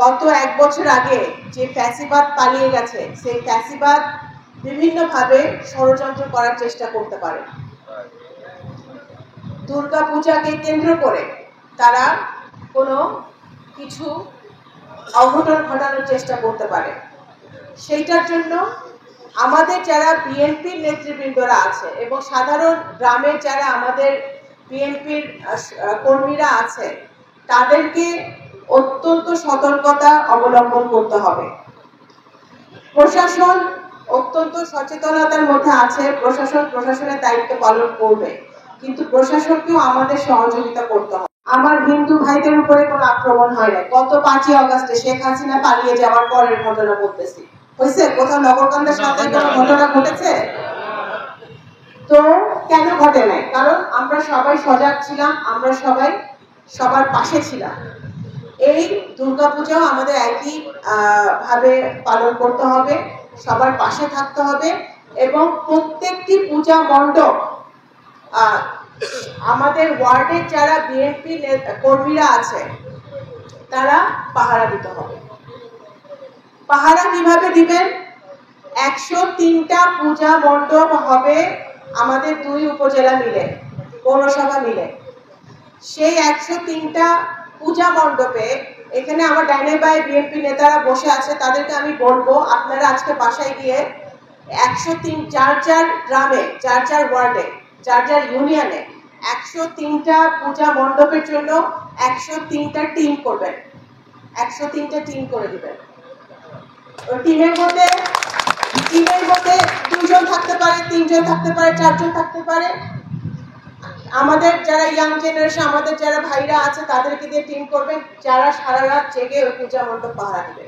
গত 1 বছর আগে যে ফ্যাসিবাদ পালিয়ে গেছে, সেই ফ্যাসিবাদ বিভিন্নভাবে ষড়যন্ত্র করার চেষ্টা করতে পারে। দুর্গাপূজাকে কেন্দ্র করে তারা কোনো কিছু অঘটন ঘটানোর চেষ্টা করতে পারে। সেইটার জন্য আমাদের যারা বিএনপির নেতৃবৃন্দরা আছে এবং সাধারণ গ্রামের যারা আমাদের বিএনপির কর্মীরা আছে, তাদেরকে অত্যন্ত সতর্কতা অবলম্বন করতে হবে। প্রশাসন অত্যন্ত সচেতনতার মধ্যে আছে, প্রশাসনের দায়িত্ব পালন করবে, কিন্তু প্রশাসনকেও আমাদের সহযোগিতা করতে হবে। আমার হিন্দু ভাইদের উপরে কোনো আক্রমণ হয় না। গত 5ই আগস্টে শেখ হাসিনা পালিয়ে যাওয়ার পরের ঘটনা বলতেছি, হয়েছে কোথাও নগরকান্দার সাথে কোনো ঘটনা ঘটেছে? তো কেন ঘটে নাই? কারণ আমরা সবাই সজাগ ছিলাম, আমরা সবাই সবার পাশে ছিলাম। এই দুর্গাপূজাও আমাদের একই ভাবে পালন করতে হবে, সবার পাশে থাকতে হবে এবং প্রত্যেকটি পূজা মণ্ডপ আমাদের ওয়ার্ডের যারা বিএনপি কর্মীরা আছে তারা পাহারা দিতে হবে। পাহারা কিভাবে দিবেন? 103টা পূজা মণ্ডপ হবে আমাদের 2 উপজেলা মিলে, পৌরসভা মিলে। সেই 103টা পূজা মণ্ডপে এখানে আমার ডাইনে বাই বিএনপি নেতারা বসে আছে, তাদেরকে আমি বলবো আপনারা আজকে বাসায় গিয়ে 103 যার যার গ্রামে, যার যার ওয়ার্ডে, যার যার ইউনিয়নে 103টা পূজা মণ্ডপের জন্য 103টা টিম করবেন, 103টা টিম করে দিবেন। টিমের মধ্যে 2 জন থাকতে পারে, 3 জন থাকতে পারে, 4 জন থাকতে পারে। আমাদের যারা ইয়াং জেনারেশন, আমাদের যারা ভাইরা আছে তাদেরকে দিয়ে টিম করবেন, যারা সারা রাত জেগে ওই পূজা মণ্ডপ পাহারা দিবে।